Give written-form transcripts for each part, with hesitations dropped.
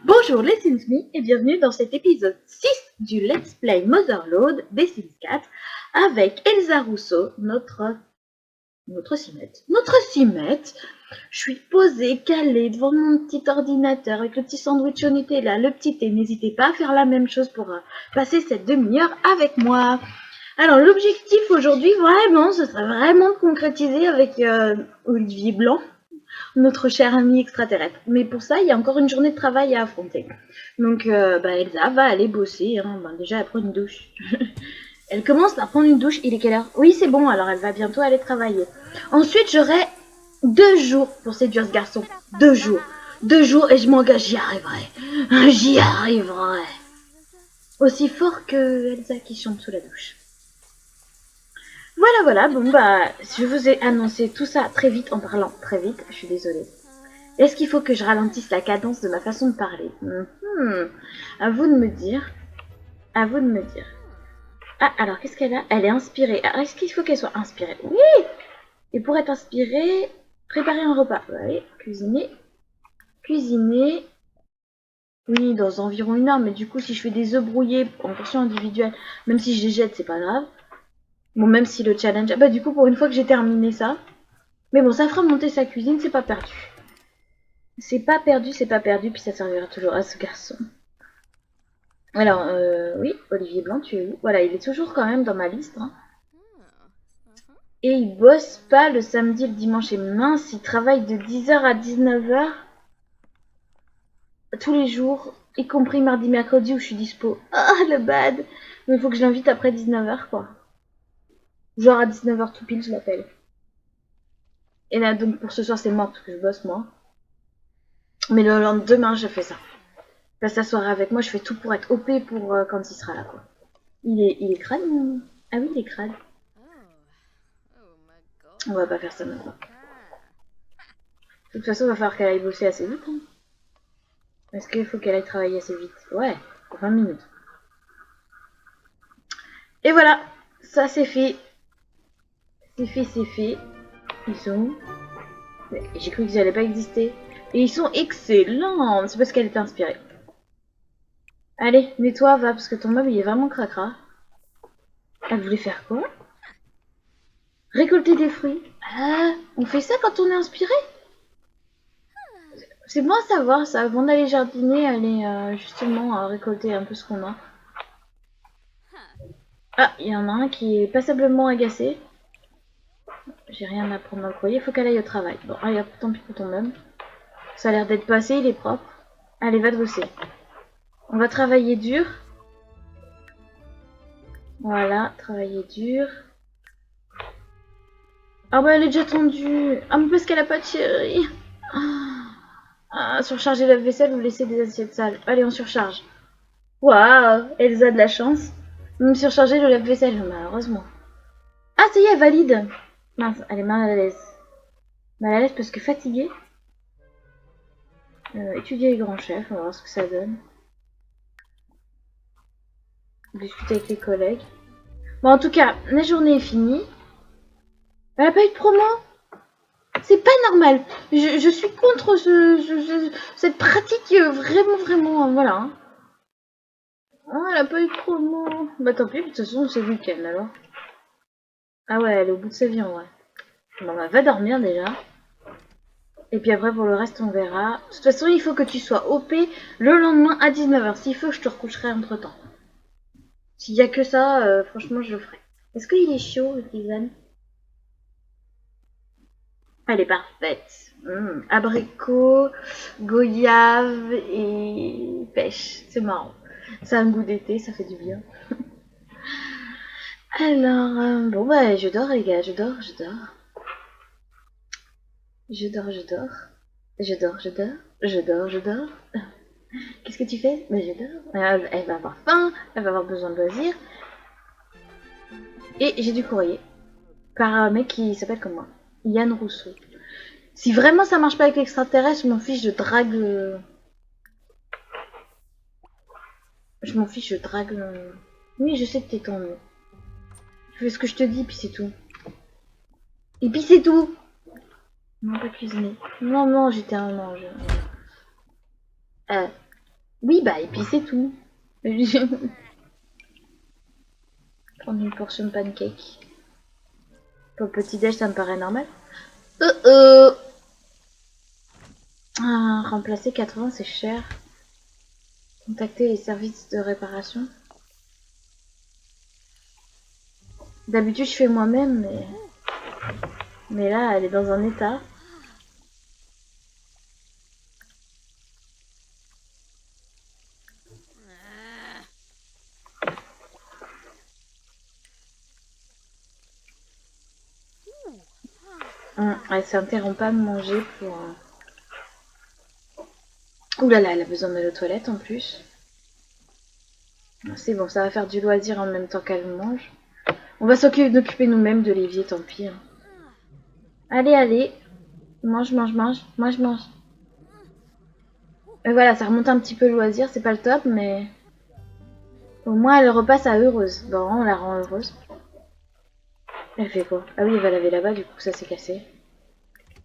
Bonjour les Sims et bienvenue dans cet épisode 6 du Let's Play Motherload des Sims 4 avec Elsa Rousseau, notre Simette. Je suis posée, calée devant mon petit ordinateur avec le petit sandwich au Nutella, le petit thé. N'hésitez pas à faire la même chose pour passer cette demi-heure avec moi. Alors l'objectif aujourd'hui, vraiment, ce serait vraiment de concrétiser avec Olivier Blanc, notre cher ami extraterrestre. Mais pour ça, il y a encore une journée de travail à affronter. Donc, Elsa va aller bosser. Hein. Déjà, elle prend une douche. Elle commence par prendre une douche. Il est quelle heure? Oui, c'est bon. Alors, elle va bientôt aller travailler. Ensuite, j'aurai 2 jours pour séduire ce garçon. 2 jours. 2 jours et je m'engage, j'y arriverai. J'y arriverai. Aussi fort que Elsa qui chante sous la douche. Voilà, bon je vous ai annoncé tout ça très vite en parlant très vite, je suis désolée. Est-ce qu'il faut que je ralentisse la cadence de ma façon de parler? À vous de me dire. Ah, alors qu'est-ce qu'elle a? Elle est inspirée. Alors, est-ce qu'il faut qu'elle soit inspirée? Oui! Et pour être inspirée, préparer un repas. Oui, cuisiner. Oui, dans environ 1 heure, mais du coup, si je fais des œufs brouillés en portion individuelle, même si je les jette, c'est pas grave. Bon, même si le challenge... Ah bah du coup, pour une fois que j'ai terminé ça... Mais bon, ça fera monter sa cuisine, c'est pas perdu. C'est pas perdu, puis ça servira toujours à ce garçon. Alors, oui, Olivier Blanc, tu es où? Voilà, il est toujours quand même dans ma liste. Hein. Et il bosse pas le samedi et le dimanche. Et mince, il travaille de 10h à 19h tous les jours, y compris mardi, mercredi où je suis dispo. Ah, le bad! Mais il faut que je l'invite après 19h, quoi. Genre à 19h tout pile, je l'appelle. Et là, donc pour ce soir, c'est mort parce que je bosse, moi. Mais le lendemain, je fais ça. Passe sa soirée avec moi, je fais tout pour être OP pour quand il sera là, quoi. Il est crade, mon... Ah oui, il est crade. On va pas faire ça maintenant. De toute façon, il va falloir qu'elle aille bosser assez vite. Hein. Est-ce qu'il faut qu'elle aille travailler assez vite? Ouais, pour 20 minutes. Et voilà, ça c'est fait. C'est fait. Ils sont où? J'ai cru qu'ils n'allaient pas exister. Et ils sont excellents. C'est parce qu'elle était inspirée. Allez, nettoie, va, parce que ton meuble il est vraiment cracra. Elle voulait faire quoi? Récolter des fruits. Ah, on fait ça quand on est inspiré? C'est bon à savoir ça, avant d'aller jardiner, aller justement récolter un peu ce qu'on a. Ah, il y en a un qui est passablement agacé. J'ai rien à prendre dans le courrier, il faut qu'elle aille au travail. Bon, allez hop, tant pis pour ton homme. Ça a l'air d'être passé, il est propre. Allez, va te bosser. On va travailler dur. Voilà, travailler dur. Ah bah elle est déjà tendue. Ah mais parce qu'elle a pas de chérie. Ah, surcharger la vaisselle ou laisser des assiettes sales. Allez, on surcharge. Waouh, Elsa de la chance. Même surcharger le lave-vaisselle, malheureusement. Ah, ça y est, elle valide. Mince, elle est mal à l'aise. Mal à l'aise parce que fatiguée. Étudier les grands chefs, on va voir ce que ça donne. Discuter avec les collègues. Bon, en tout cas, la journée est finie. Elle a pas eu de promo. C'est pas normal. Je suis contre cette pratique vraiment, voilà. Hein. Ah, elle a pas eu de promo. Bah tant pis, de toute façon, c'est le week-end alors. Ah ouais, elle est au bout de sa vie en vrai. Bon, bah va dormir déjà. Et puis après, pour le reste, on verra. De toute façon, il faut que tu sois OP le lendemain à 19h. S'il faut, je te recoucherai entre temps. S'il y a que ça, franchement, je le ferai. Est-ce qu'il est chaud, le tisane? Elle est parfaite. Abricot, goyave et pêche. C'est marrant. Ça a un goût d'été, ça fait du bien. Alors, bon bah je dors les gars, je dors. Je dors. Qu'est-ce que tu fais? Bah je dors. Elle va avoir faim, elle va avoir besoin de loisirs. Et j'ai du courrier. Par un mec qui s'appelle comme moi. Yann Rousseau. Si vraiment ça marche pas avec l'extraterrestre, je m'en fiche, je drague... Je m'en fiche, je drague... Oui, je sais que t'es ton... Tu fais ce que je te dis, puis c'est tout. Et puis c'est tout. Non, pas cuisiner. Non, j'étais un ange. Oui, bah, et puis c'est tout. Prendre une portion de pancake. Pour le petit-déj, ça me paraît normal. Euh. Ah, remplacer 80, c'est cher. Contacter les services de réparation. D'habitude, je fais moi-même, mais là, elle est dans un état. Elle s'interrompt pas de manger pour... Ouh là là, elle a besoin d'aller aux toilettes en plus. C'est bon, ça va faire du loisir en même temps qu'elle mange. On va s'occuper nous-mêmes de l'évier, tant pis. Hein. Allez, allez. Mange, mange, mange. Mange, mange. Et voilà, ça remonte un petit peu le loisir, c'est pas le top, mais... Au moins, elle repasse à heureuse. Bon, on la rend heureuse. Elle fait quoi? Ah oui, elle va laver là-bas, du coup, ça s'est cassé.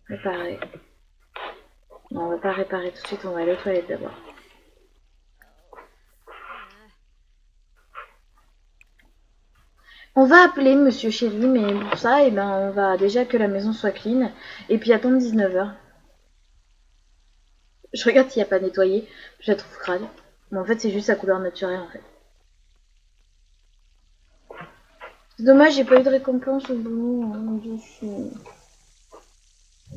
Réparer. Non, on va pas réparer tout de suite, on va aller aux toilettes d'abord. On va appeler Monsieur Chéri, mais pour ça, eh ben, on va déjà que la maison soit clean, et puis attendre 19h. Je regarde s'il n'y a pas nettoyé, je la trouve crade. Mais en fait, c'est juste sa couleur naturelle, en fait. C'est dommage, j'ai pas eu de récompense au boulot. Hein,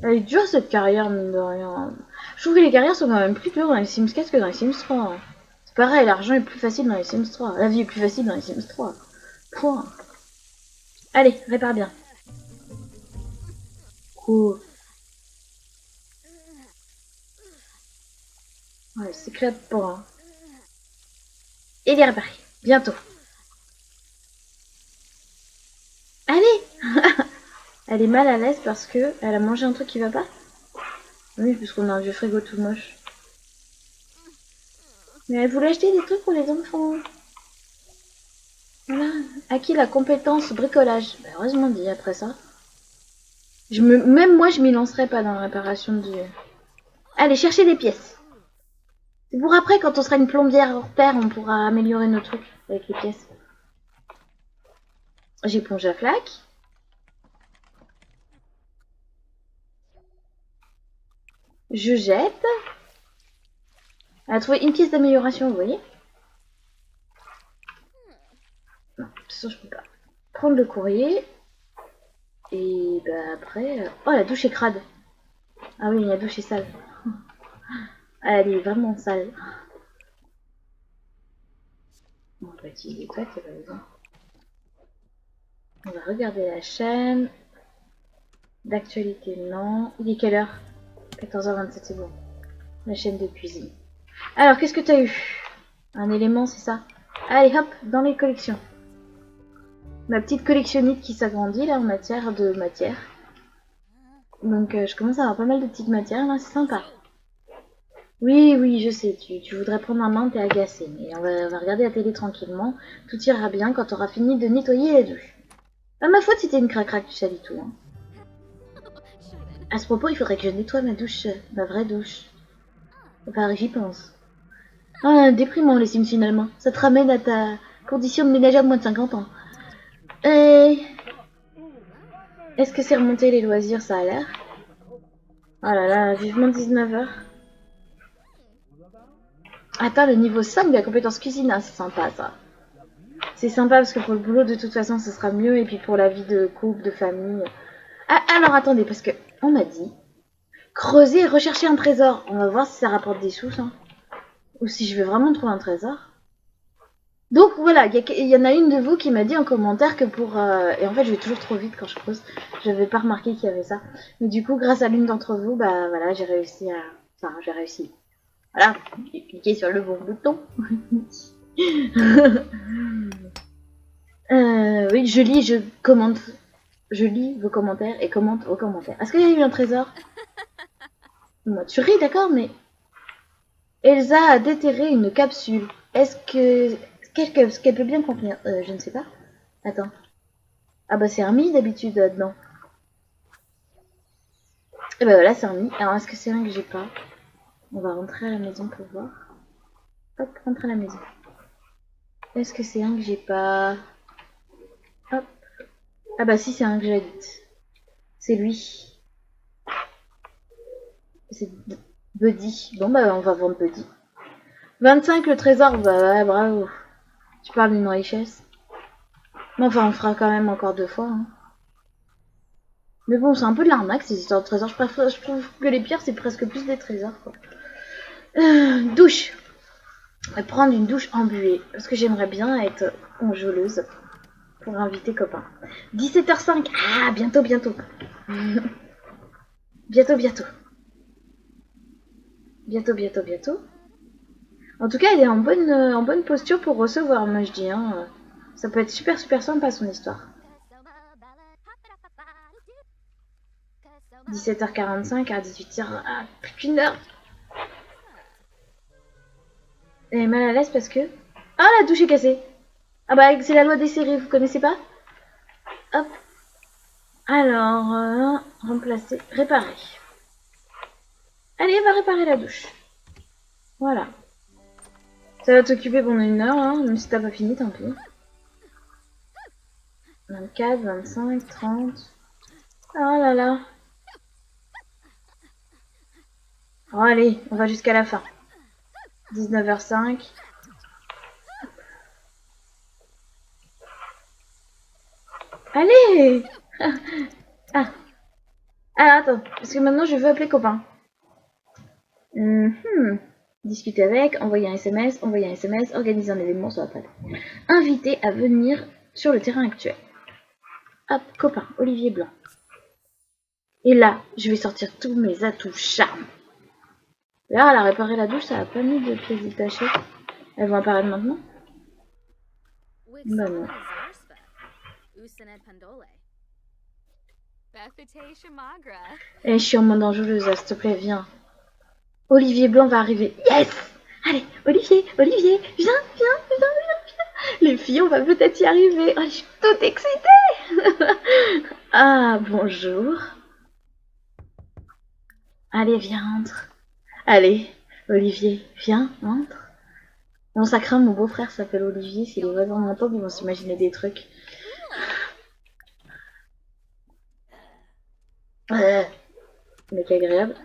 elle est dure cette carrière, mine de rien. Je trouve que les carrières sont quand même plus dures dans les Sims 4 que dans les Sims 3. C'est pareil, l'argent est plus facile dans les Sims 3. La vie est plus facile dans les Sims 3. Point. Allez, répare bien. Cool. Ouais, c'est clair pour un. Et il est réparé. Bientôt. Allez. Elle est mal à l'aise parce que elle a mangé un truc qui va pas. Oui, puisqu'on a un vieux frigo tout moche. Mais elle voulait acheter des trucs pour les enfants. Voilà. Acquis la compétence bricolage. Bah, heureusement dit après ça. Même moi, je m'y lancerais pas dans la réparation du... Allez, chercher des pièces. C'est pour après, quand on sera une plombière hors pair, on pourra améliorer nos trucs avec les pièces. J'éponge à flaque. Je jette. Elle a trouvé une pièce d'amélioration, vous voyez. Non, ça je peux pas. Prendre le courrier. Et bah après... Oh, la douche est crade. Ah oui, la douche est sale. Elle est vraiment sale. On va utiliser les toilettes, il y a pas besoin. On va regarder la chaîne. D'actualité, non. Il est quelle heure? 14h27, c'est bon. La chaîne de cuisine. Alors, qu'est-ce que t'as eu? Un élément, c'est ça? Allez, hop, dans les collections. Ma petite collectionnite qui s'agrandit, là, en matière de matière. Donc, je commence à avoir pas mal de petites matières, là, c'est sympa. Oui, oui, je sais, tu voudrais prendre en main, t'es agacé. Mais on va regarder la télé tranquillement. Tout ira bien quand t'auras fini de nettoyer les douches. Pas ma faute si t'es une crac-crac, tu salis tout. Hein. À ce propos, il faudrait que je nettoie ma douche, ma vraie douche. Enfin, j'y pense. Ah, déprimant les Sims finalement. Ça te ramène à ta condition de ménagère de moins de 50 ans. Euh, Est-ce que c'est remonté les loisirs, ça a l'air? Oh là là, vivement 19h. Attends, le niveau 5 de la compétence cuisine, ah, c'est sympa ça. C'est sympa parce que pour le boulot, de toute façon, ce sera mieux. Et puis pour la vie de couple, de famille. Ah, alors attendez, parce que on m'a dit creuser et rechercher un trésor. On va voir si ça rapporte des sous, ça. Ou si je veux vraiment trouver un trésor. Donc voilà, il y en a une de vous qui m'a dit en commentaire que pour... et en fait, je vais toujours trop vite quand je creuse. Je n'avais pas remarqué qu'il y avait ça. Mais du coup, grâce à l'une d'entre vous, bah voilà, j'ai réussi à... Enfin, j'ai réussi. Voilà, j'ai cliqué sur le bon bouton. Oui, je lis, je commente. Je lis vos commentaires et commente vos commentaires. Est-ce qu'il y a eu un trésor? Moi, tu ris, d'accord, mais... Elsa a déterré une capsule. Est-ce que... Qu'est-ce qu'elle peut bien contenir? Je ne sais pas. Attends. Ah bah c'est Hermie d'habitude dedans. Et bah voilà, c'est Hermie. Alors est-ce que c'est un que j'ai pas? On va rentrer à la maison pour voir. Hop, rentre à la maison. Est-ce que c'est un que j'ai pas? Hop. Ah bah si, c'est un que j'habite. C'est lui. C'est Buddy. Bon bah on va vendre Buddy. 25 le trésor, bah ouais, bravo. Tu parles d'une richesse. Mais enfin, on fera quand même encore 2 fois. Hein. Mais bon, c'est un peu de l'arnaque ces histoires de trésors. Je trouve que les pires, c'est presque plus des trésors. Quoi. Douche. Prendre une douche embuée. Parce que j'aimerais bien être conjoleuse pour inviter copains. 17h05. Ah, bientôt, bientôt. bientôt, bientôt. Bientôt, bientôt, bientôt. En tout cas, elle est en bonne posture pour recevoir, moi je dis. Hein. Ça peut être super, super sympa son histoire. 17h45 à 18h. Ah, plus qu'une heure. Elle est mal à l'aise parce que... Ah, la douche est cassée. Ah bah, c'est la loi des séries, vous connaissez pas? Hop. Alors, remplacer, réparer. Allez, va réparer la douche. Voilà. Ça va t'occuper pendant 1 heure, hein, même si t'as pas fini, tant pis. 24, 25, 30. Oh là là. Oh, allez, on va jusqu'à la fin. 19h05. Allez. Ah. Ah, attends, parce que maintenant je veux appeler copain. Discuter avec, envoyer un SMS, organiser un événement sur la table. Inviter à venir sur le terrain actuel. Hop, copain, Olivier Blanc. Et là, je vais sortir tous mes atouts charme. D'ailleurs, elle a réparé la douche, ça a pas mis de pièces détachées. Elles vont apparaître maintenant? Bah non. Eh, je suis en mode dangereuse, s'il te plaît, viens. Olivier Blanc va arriver. Yes! Allez, Olivier, viens. Les filles, on va peut-être y arriver. Oh, je suis toute excitée. Ah, bonjour. Allez, viens, entre. Allez, Olivier, viens, entre. Bon, ça craint, mon beau-frère s'appelle Olivier. Si les voisins m'entendent, ils vont s'imaginer des trucs. Mec agréable.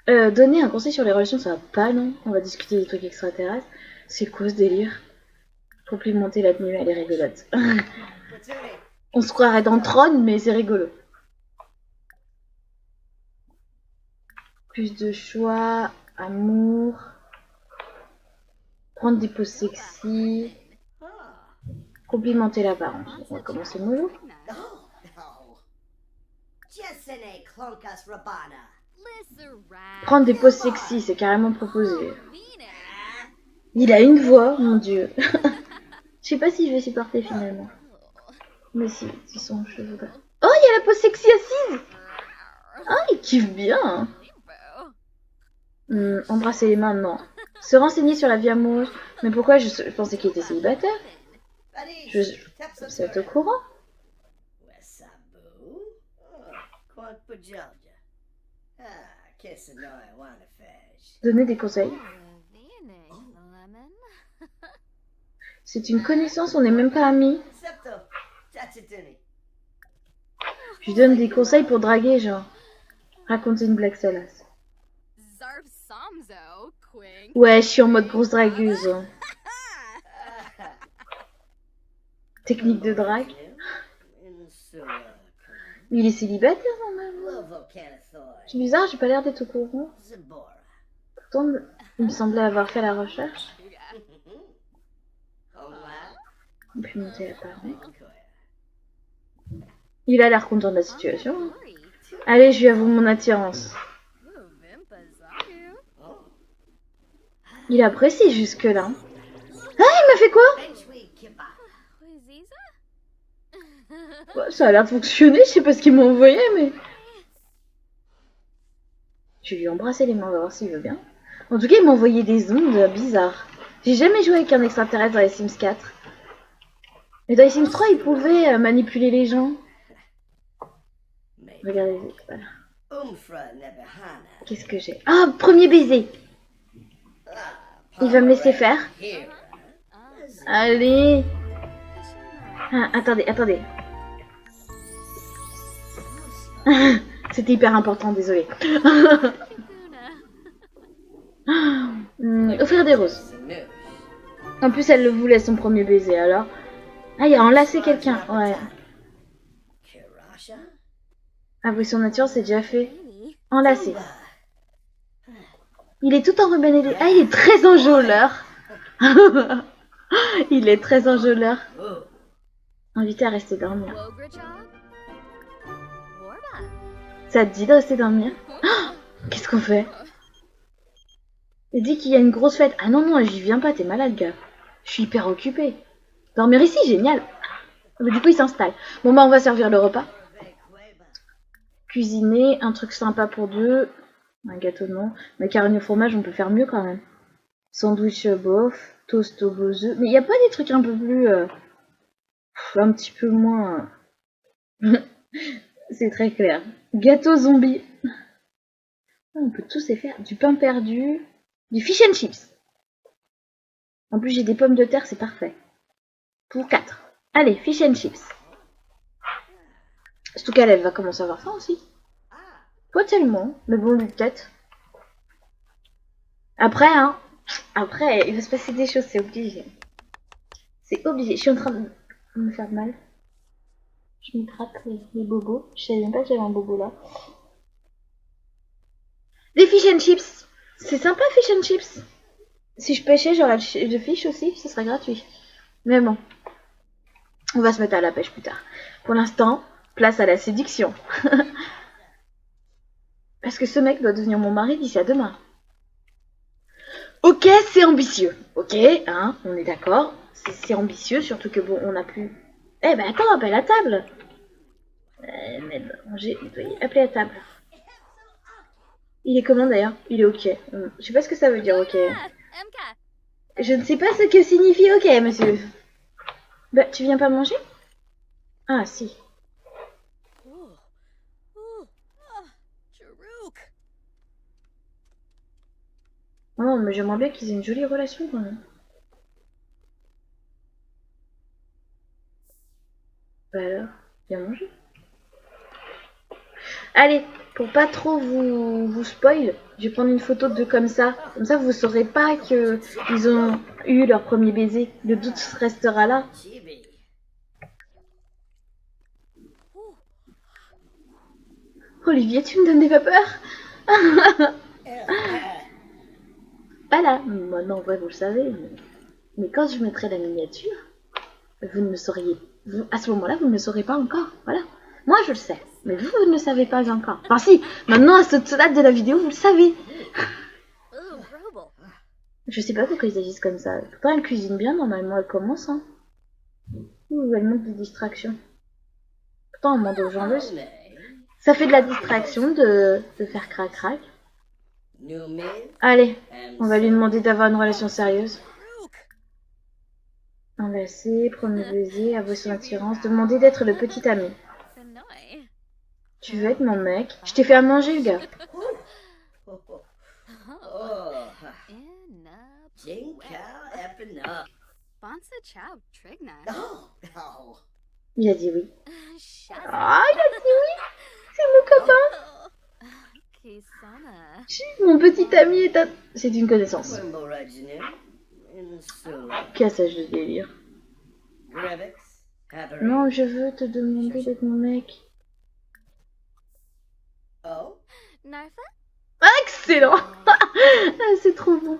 Donner un conseil sur les relations, ça va pas, non? On va discuter des trucs extraterrestres. C'est quoi ce délire? Complimenter la tenue, elle est rigolote. On se croirait dans Tron, mais c'est rigolo. Plus de choix, amour, prendre des poses sexy, complimenter l'apparence. On va commencer mollo. Prendre des poses sexy, c'est carrément proposé. Il a une voix, mon dieu. Je sais pas si je vais supporter finalement. Mais si, c'est son cheveu. Oh, il y a la pose sexy assise. Ah, il kiffe bien. Embrasser les mains, non. Se renseigner sur la vie amoureuse. Mais pourquoi je pensais qu'il était célibataire? Vous êtes au courant? Donner des conseils. C'est une connaissance, on n'est même pas amis. Je lui donne des conseils pour draguer, genre. Raconter une blague salace. Ouais, je suis en mode grosse dragueuse. Technique de drague. Il est célibataire normalement. C'est bizarre, j'ai pas l'air d'être au courant. Pourtant, il me semblait avoir fait la recherche. On peut monter l'apparence. Il a l'air content de la situation. Allez, je lui avoue mon attirance. Il apprécie jusque-là. Ah, il m'a fait quoi? Ça a l'air de fonctionner, je sais pas ce qu'il m'a envoyé, mais... Je vais lui embrasser les mains, on va voir s'il veut bien. En tout cas, il m'a envoyé des ondes bizarres. J'ai jamais joué avec un extraterrestre dans les Sims 4. Mais dans les Sims 3, il pouvait manipuler les gens. Regardez, voilà. Qu'est-ce que j'ai? Ah, premier baiser. Il va me laisser faire. Allez. Ah, attendez. C'était hyper important, désolé. Offrir des roses. En plus, elle le voulait son premier baiser, alors. Ah, il a enlacé quelqu'un, ouais. Avouer son nature, c'est déjà fait. Enlacé. Il est tout enrubanné. Ah, il est très enjôleur. Il est très enjôleur. Invité à rester dormir. Ça te dit de rester dormir? Qu'est-ce qu'on fait? Il dit qu'il y a une grosse fête. Ah non, j'y viens pas, t'es malade, gars. Je suis hyper occupée. Dormir ici, génial. Mais du coup, il s'installe. Bon, bah, on va servir le repas. Cuisiner, un truc sympa pour deux. Un gâteau, non. Macaroni au fromage, on peut faire mieux quand même. Sandwich bof, toast aux beaux œufs. Mais il n'y a pas des trucs un peu plus... un petit peu moins... C'est très clair. Gâteau zombie. On peut tous les faire. Du pain perdu. Du fish and chips. En plus, j'ai des pommes de terre, c'est parfait. Pour 4. Allez, fish and chips. Surtout qu'elle va commencer à avoir faim aussi. Pas tellement, mais bon, lui peut-être. Après, il va se passer des choses, c'est obligé. C'est obligé. Je suis en train de me faire mal. Je me gratte les bobos. Je savais même pas que j'avais un bobo là. Des fish and chips. C'est sympa, fish and chips. Si je pêchais, j'aurais de fish aussi, ce serait gratuit. Mais bon. On va se mettre à la pêche plus tard. Pour l'instant, place à la séduction. Parce que ce mec doit devenir mon mari d'ici à demain. Ok, c'est ambitieux. Ok, hein, on est d'accord. C'est ambitieux, surtout que bon, on n'a plus... Eh ben attends, appelle à table. Manger, nettoyer, appeler à table. Il est comment d'ailleurs? Il est ok. Je sais pas ce que ça veut dire ok. Je ne sais pas ce que signifie ok, monsieur. Bah, tu viens pas manger? Ah, si. Oh, mais j'aimerais bien qu'ils aient une jolie relation quand même. Bah alors, viens manger. Allez, pour pas trop vous spoil, je vais prendre une photo de comme ça. Comme ça, vous saurez pas que ils ont eu leur premier baiser. Le doute restera là. Olivier, tu me donnes des vapeurs? Pas là. Moi, non, en vrai, vous le savez. Mais quand je mettrai la miniature, vous ne le sauriez. À ce moment-là, vous ne le saurez pas encore. Voilà. Moi, je le sais. Mais vous, vous ne le savez pas encore. Enfin, si. Maintenant, à cette date de la vidéo, vous le savez. Je sais pas pourquoi ils agissent comme ça. Pourtant, elle cuisine bien. Normalement, elle commence. Hein. Ouh, elle manque de distraction. Pourtant, on demande aux gens le... Ça fait de la distraction de faire crac-crac. Allez, on va lui demander d'avoir une relation sérieuse. Enlacer, premier baiser, avouer son attirance, demander d'être le petit ami. Tu veux être mon mec? Je t'ai fait à manger, le gars. Il a dit oui. Ah, il a dit oui. C'est mon copain. Mon petit ami est un... C'est une connaissance. Cassage de délire. Non, je veux te demander d'être mon mec. Excellent. Ah, c'est trop bon.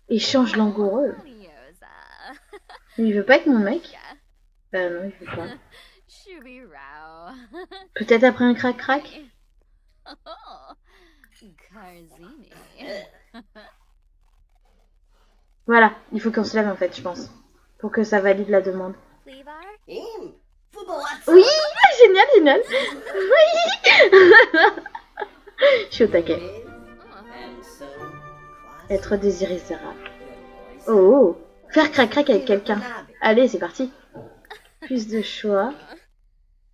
Échange langoureux. Il veut pas être mon mec? Bah non, il veut pas. Peut-être après un crac-crac? Voilà, il faut qu'on se lève en fait, je pense. Pour que ça valide la demande. Oui, génial, génial. Oui. Je suis au taquet. Être désirable. Oh, faire crac-crac avec quelqu'un. Allez, c'est parti. Plus de choix.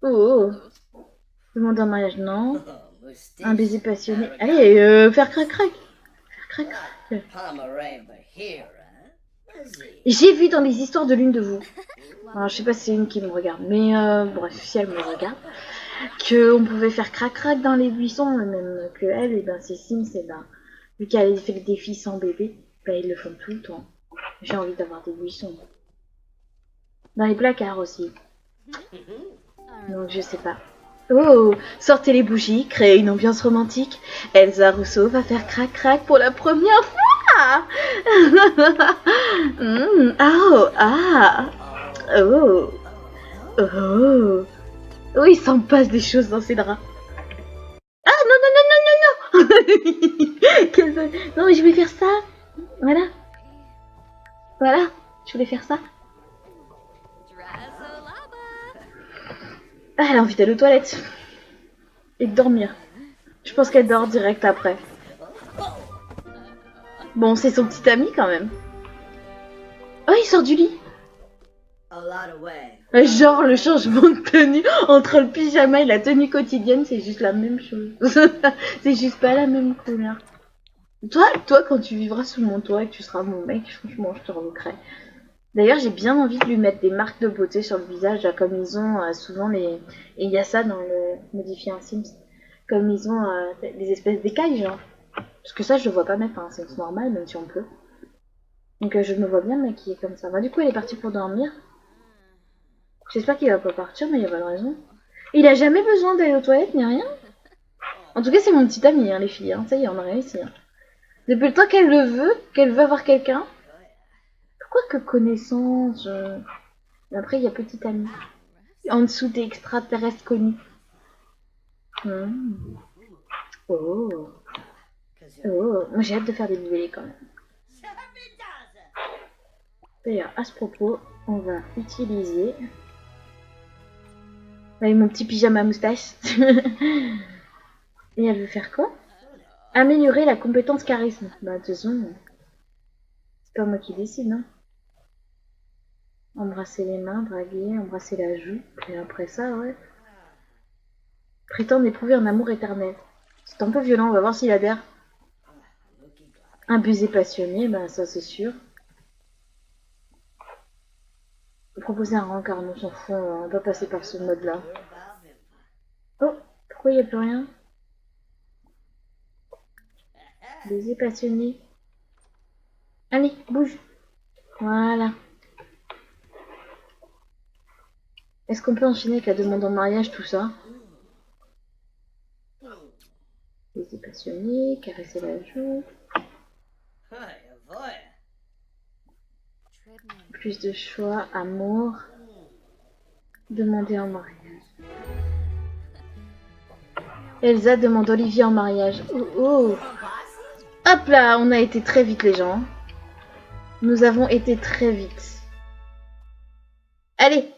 Oh, demander en mariage, non. Un baiser passionné. Allez, faire crac-crac. Faire crac-crac. J'ai vu dans les histoires de l'une de vous, alors je sais pas si c'est une qui me regarde, mais bref, si elle me regarde, qu'on pouvait faire crac-crac dans les buissons, même que elle, et ben ses Sims, et ben, vu qu'elle fait le défi sans bébé, ben ils le font tout le temps. J'ai envie d'avoir des buissons. Dans les placards aussi. Donc je sais pas. Oh, sortez les bougies, créez une ambiance romantique. Elsa Rousseau va faire crac-crac pour la première fois. Oh, ah, oh, oh. Oh, il s'en passe des choses dans ses draps. Ah, non, non, non, non, non, non. Non, mais je voulais faire ça. Voilà. Voilà, je voulais faire ça. Ah, elle a envie d'aller aux toilettes. Et de dormir. Je pense qu'elle dort direct après. Bon, c'est son petit ami quand même. Oh, il sort du lit. Genre, le changement de tenue entre le pyjama et la tenue quotidienne, c'est juste la même chose. C'est juste pas la même couleur. Toi, quand tu vivras sous mon toit et que tu seras mon mec, franchement, je te revoquerai. D'ailleurs, j'ai bien envie de lui mettre des marques de beauté sur le visage, comme ils ont souvent les... Et il y a ça dans le modifier un Sims. Comme ils ont des espèces d'écailles, genre. Parce que ça, je le vois pas mettre, hein, c'est normal, même si on peut. Donc je me vois bien maquillée comme ça. Bah, du coup, elle est partie pour dormir. J'espère qu'il va pas partir, mais il y a pas de raison. Il a jamais besoin d'aller aux toilettes, ni rien. En tout cas, c'est mon petit ami, hein, les filles. Hein. Ça y est, on a réussi. Hein. Depuis le temps qu'elle veut avoir quelqu'un. Pourquoi que connaissance Mais après, il y a petit ami. En dessous des extraterrestres connus. Oh. Oh. Moi, j'ai hâte de faire des bébés quand même. D'ailleurs, à ce propos, on va utiliser... Avec mon petit pyjama moustache. Et elle veut faire quoi? Améliorer la compétence charisme. Bah, de toute façon, c'est pas moi qui décide, non? Embrasser les mains, draguer, embrasser la joue. Et après ça, ouais. Prétendre éprouver un amour éternel. C'est un peu violent, on va voir s'il adhère. Un baiser passionné, bah ça c'est sûr. Proposer un rencard, on s'en fout, on va passer par ce mode-là. Oh, pourquoi il n'y a plus rien? Baiser passionné. Allez, bouge. Voilà. Est-ce qu'on peut enchaîner avec la demande en mariage, tout ça? Baiser passionné, caresser la joue. Plus de choix, amour. Demander en mariage. Elsa demande Olivier en mariage. Oh, oh. Hop là, on a été très vite les gens. Nous avons été très vite. Allez,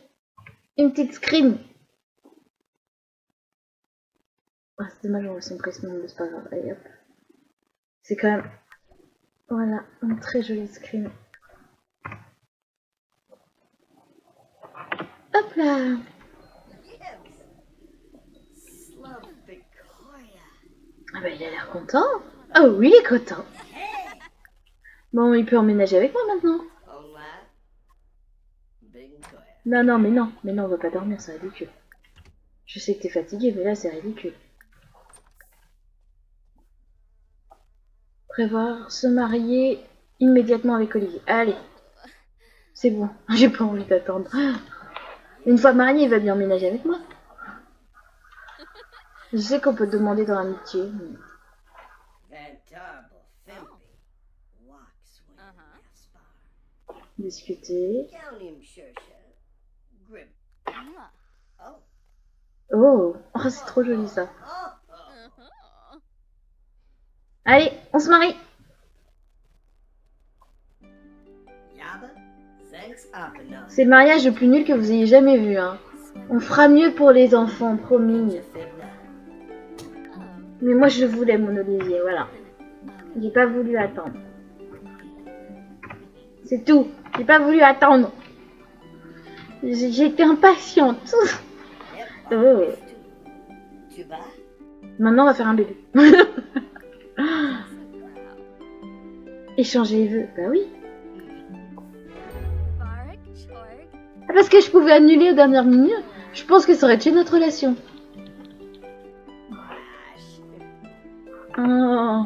une petite scream. Ah, c'est dommage, on voit son précédent, mais c'est pas grave. Allez hop. C'est quand même... Voilà, une très jolie scream. Hop là. Ah bah il a l'air content. Oh oui, il est content. Bon, il peut emménager avec moi maintenant. Non, non, mais non. Mais non, on va pas dormir, c'est ridicule. Je sais que t'es fatigué, mais là, c'est ridicule. Prévoir se marier immédiatement avec Olivier. Allez. C'est bon, j'ai pas envie d'attendre. Une fois marié, il va bien emménager avec moi. Je sais qu'on peut demander dans l'amitié. Discuter. Oh, oh c'est trop joli ça. Allez, on se marie. C'est le mariage le plus nul que vous ayez jamais vu. Hein. On fera mieux pour les enfants, promis. Mais moi je voulais mon Olivier, voilà. J'ai pas voulu attendre. C'est tout. J'ai pas voulu attendre. J'ai été impatiente. Oh. Maintenant, on va faire un bébé. Échanger les vœux. Bah oui. Ah, parce que je pouvais annuler aux dernières minutes. Je pense que ça aurait tué notre relation. Oh.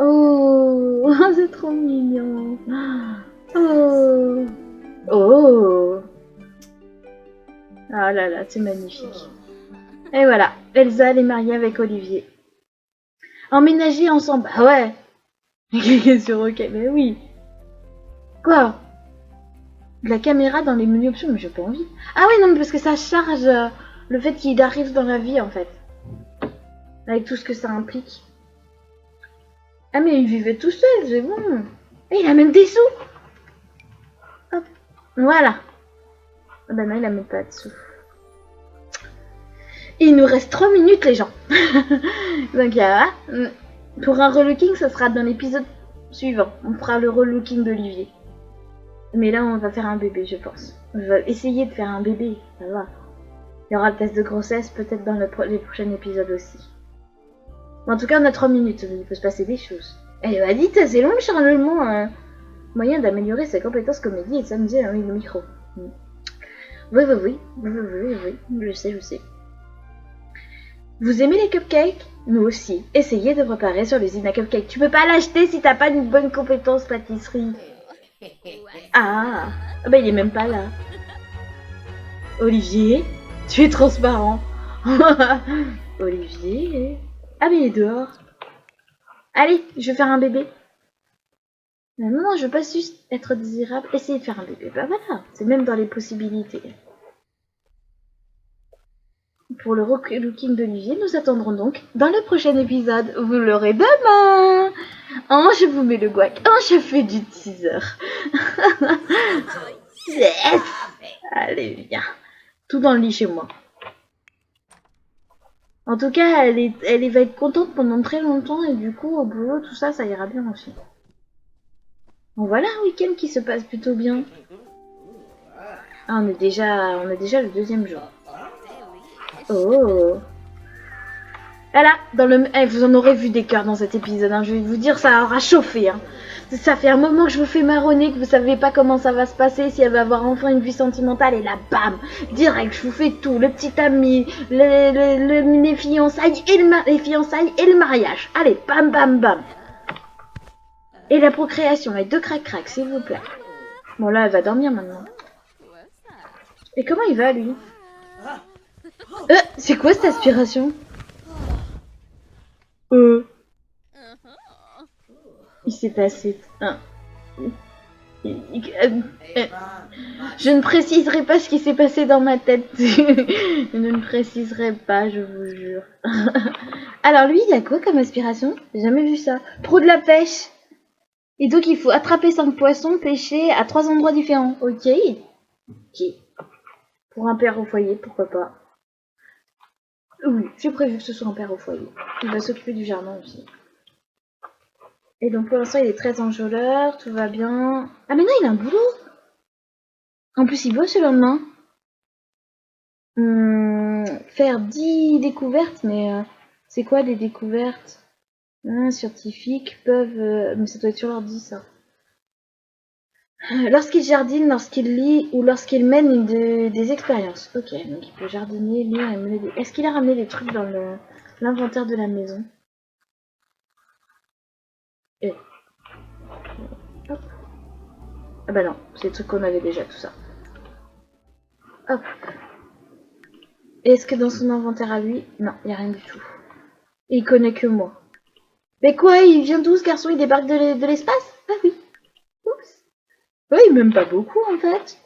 Oh. Oh, c'est trop mignon. Oh. Oh. Ah là là, c'est magnifique. Et voilà, Elsa, elle est mariée avec Olivier. Emménager ensemble. Ah ouais. Sur OK, mais oui. Quoi? De la caméra dans les menus options, mais j'ai pas envie. Ah oui, non, mais parce que ça charge le fait qu'il arrive dans la vie, en fait. Avec tout ce que ça implique. Ah, mais il vivait tout seul, c'est bon. Et il a même des sous. Hop. Voilà. Ah bah non, il a même pas de sous. Il nous reste 3 minutes, les gens. Donc, pour un relooking, ça sera dans l'épisode suivant. On fera le relooking d'Olivier. Mais là, on va faire un bébé, je pense. On va essayer de faire un bébé, ça va. Il y aura le test de grossesse, peut-être dans les prochains épisodes aussi. En tout cas, on a 3 minutes, il peut se passer des choses. Eh bah dites, c'est long le chargement. Moyen d'améliorer ses compétences comédie et s'amuser avec le micro. Oui, je sais. Vous aimez les cupcakes? Nous aussi. Essayez de préparer sur l'usine à cupcakes. Tu peux pas l'acheter si t'as pas une bonne compétence pâtisserie. Ah, bah il est même pas là. Olivier, tu es transparent. Olivier. Ah mais il est dehors. Allez, je vais faire un bébé. Non, je veux pas juste être désirable. Essayez de faire un bébé. Bah voilà, c'est même dans les possibilités. Pour le relooking d'Olivier, nous attendrons donc dans le prochain épisode. Vous l'aurez demain. Oh, je vous mets le guac. Oh, je fais du teaser. Yes. Allez, viens. Tout dans le lit chez moi. En tout cas, elle va être contente pendant très longtemps et du coup, au boulot, tout ça, ça ira bien aussi. Bon, voilà un week-end qui se passe plutôt bien. Ah, on est déjà le deuxième jour. Oh. Voilà, vous en aurez vu des cœurs dans cet épisode, hein. Je vais vous dire, ça aura chauffé. Hein. Ça fait un moment que je vous fais marronner, que vous savez pas comment ça va se passer, si elle va avoir enfin une vie sentimentale, et là, bam, direct, je vous fais tout, le petit ami, les fiançailles et le mariage. Allez, bam, bam, bam. Et la procréation, et 2 crac-crac, s'il vous plaît. Bon, là, elle va dormir maintenant. Et comment il va, lui? C'est quoi cette aspiration? Il s'est passé... Je ne préciserai pas ce qui s'est passé dans ma tête. Je ne préciserai pas, je vous jure. Alors lui, il a quoi comme aspiration? J'ai jamais vu ça. Pro de la pêche. Et donc il faut attraper 5 poissons, pêcher à 3 endroits différents. Ok. Pour un père au foyer, pourquoi pas. Oui, j'ai prévu que ce soit un père au foyer. Il va s'occuper du jardin aussi. Et donc pour l'instant il est très enjôleur, tout va bien. Ah mais non, il a un boulot. En plus il bosse le lendemain. Faire 10 découvertes, mais c'est quoi des découvertes? Scientifiques peuvent... mais ça doit être sur l'ordi ça. Lorsqu'il jardine, lorsqu'il lit ou lorsqu'il mène des expériences. Ok, donc il peut jardiner, lire et mener des... Est-ce qu'il a ramené des trucs dans l'inventaire de la maison? Hop. Ah bah non, c'est des trucs qu'on avait déjà, tout ça. Hop. Est-ce que dans son inventaire à lui? Non, il n'y a rien du tout. Et il connaît que moi. Mais quoi, il vient d'où ce garçon? Il débarque de l'espace? Ah oui. Oups. Ouais, il m'aime pas beaucoup en fait.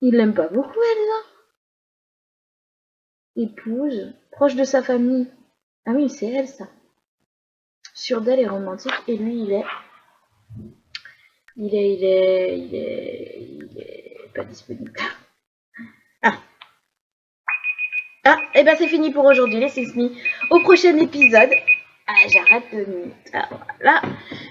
Il l'aime pas beaucoup, Elsa. Épouse, proche de sa famille. Ah oui, c'est elle ça. Sûre d'elle et romantique. Et lui, il est pas disponible. Ah. Ah, et ben c'est fini pour aujourd'hui les Sismi. Au prochain épisode. Ah, j'arrête 2 minutes. Alors, voilà.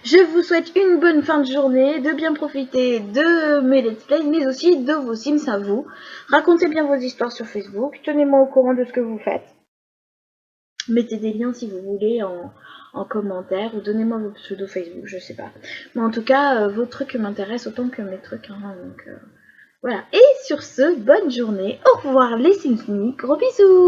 Je vous souhaite une bonne fin de journée, de bien profiter de mes let's play, mais aussi de vos Sims à vous. Racontez bien vos histoires sur Facebook, tenez-moi au courant de ce que vous faites. Mettez des liens si vous voulez en commentaire ou donnez-moi vos pseudos Facebook, je sais pas. Mais en tout cas, vos trucs m'intéressent autant que mes trucs. Hein, donc, voilà. Et sur ce, bonne journée. Au revoir les Sims, gros bisous.